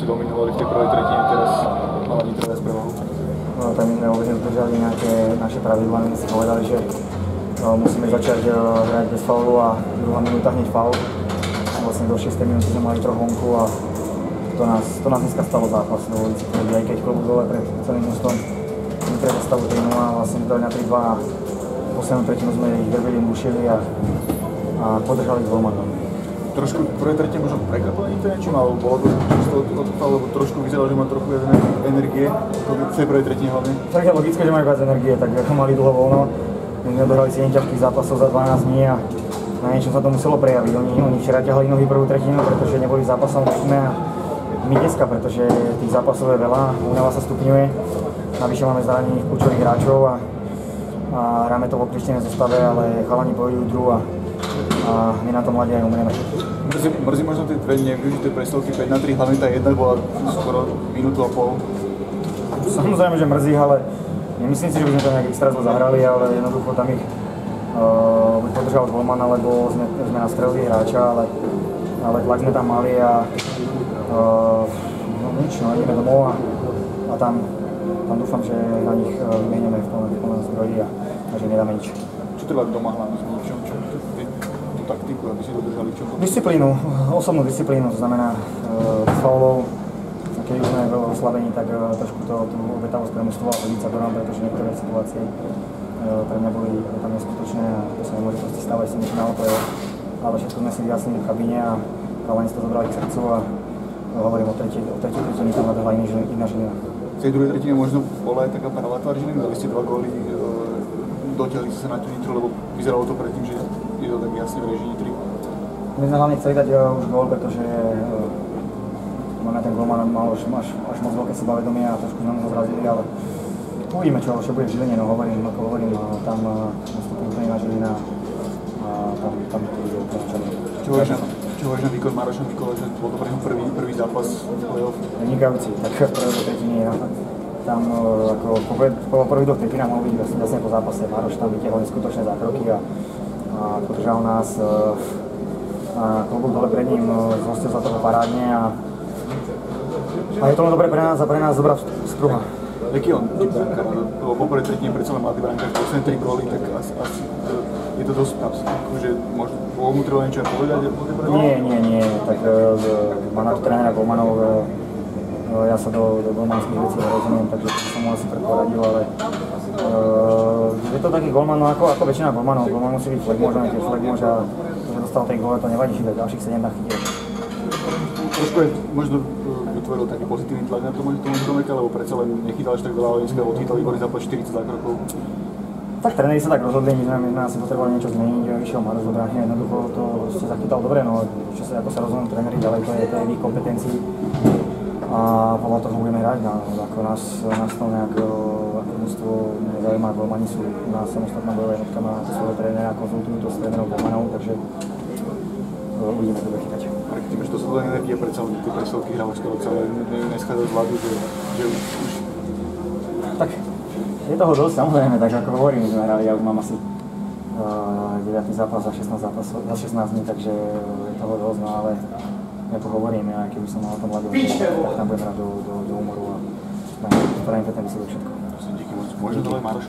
dominovali v tej prvej tretine, teraz mala Nitro viac prevahu. No, tam sme udržali nejaké naše pravidlá, my si povedali, že musíme začať hrať bez faulu a druhá minúta hneď faul. Vlastne do 6. minúty sme mali trojhonku a to nás dneska stalo zápas. Aj keď klobúk dole pred celým ústom pre zastavu 3-0 a vlastne dali na 3-2 a poslednú tretinu sme ich verbili, mušili a podržali s golmanom. Trošku v prvej tretine možno prekvapilo Nitro niečím, alebo bolo to čisto od toho, lebo trošku vyzeralo, že má trochu viac energie, v tej prvej tretine hlavne. Tak je logické, že majú viac energie, tak mali dlho voľno. My sme odohrali 7 ťažkých zápasov za 12 dní a na niečom sa to muselo prejaviť. Oni včera ťahali nohy prvú tretinu, pretože neboli v zápasom rytme a my dneska, pretože tých zápasov je veľa, únava sa stupňuje. Navyše máme zranených kľúčových hráčov a hráme to v okričtenej zostave, ale chalani bojujú dru a my na to mladí aj umrieme. Mrzí možno tie dve nevyužité presilovky 5-3, hlavne tá jedna bola skoro minútu a pol. Samozrejme, že mrzí, ale nemyslím si, že by sme to nejak extra zle zahrali, ale jednoducho tam ich buď podržal golman, alebo sme nastrelili hráča, ale tlak sme tam mali a no nič, no ideme domov a tam dúfam, že na nich vymeníme v plnom zdroji a že nedáme nič. Čo treba doma hlavne zmeniť? Čo tú taktiku, aby si dodržali čo? Disciplínu, osobnú disciplínu, to znamená s faulov. Keď už sme veľmi oslabení, tak trošku tú obetavosť pre mužstvo a hodiť sa do nám, pretože niektoré situácie pre mňa boli tam neskutočné a to sa nemôže proste stávať, som na play-off. Ale všetko sme si vyjasnili v kabíne a chalani si to zobrali k srdcu a hovorím o tretej tretine tam nabehla iná žena. V tej druhej tretine možno bola aj taká pravá tvár ženy, dali ste 2 góly, dotiahli ste sa na tú Nitro, lebo vyzeralo to predtým, že je to tak jasne v režii Nitry. My sme hlavne chceli dať už gól, pretože ten golman mal až moc veľké sebavedomie a trošku sme ho zrazili, ale uvidíme, čo bude v Žiline, no hovorím, tam nastupí úplne iná Žilina a tam to bude úplne černé. Čo hovoríš na výkon Maroša Mikole, že bol to pre ňom prvý zápas v play-off? Vynikajúci, tak v prvej tretine tam ako po prvých 2 tretínach mohol byť jasne po zápase. Maroš tam vytiahol neskutočné zákroky a podržal nás a klobúk dole pred ním, zhostil sa toho parádne a je to len dobre pre nás a pre nás dobrá spruha. Jaký on typ brankára? Lebo po prvej tretine predsa len mladý brankár, posledné 3 góly, tak asi je to dosť že možno bolo mu treba niečo povedať? Nie, tak má na to trénera golmanov, ja sa do golmanských vecí nerozumiem, takže to som mu asi predporadil, ale je to taký golman, no ako väčšina golmanov, golman musí byť flagmož, a keď flagmož a že dostal 3 góly, to nevadí, že ďalších 7 tam chytil. Trošku je možno vytvoril taký pozitívny tlak na tomu Domeka, lebo predsa len nechytal až tak veľa, ale dneska odchytali góly za 40 zákrokov. Tak tréneri sa tak rozhodli, my sme asi potrebovali niečo zmeniť, išiel Maroš do brány, jednoducho to ste zachytal dobre, no ako sa rozhodnú tréneri ďalej, to je v ich kompetencii a podľa toho budeme hrať, no, ako nás to nejak ako mužstvo nezaujíma, golmani sú u nás samostatná bojová jednotka, má svojho trénera, konzultujú to s trénerom golmanov, takže uvidíme, to bude chytať. Ale keď máš to svoje energie, predsa tie presilovky hrávaš skoro celé, neschádzajú z ľadu, že už... Tak, je toho dosť, samozrejme, tak ako hovorím, my sme hrali, ja už mám asi 9. zápas za 16 zápasov, za 16 dní, takže je toho dosť, no ale ako hovorím, ja keby som mal o tom ľadu, tak tam budem hrať do humoru a spravím ten výsledok všetko. Díky moc, možno to len Maroš.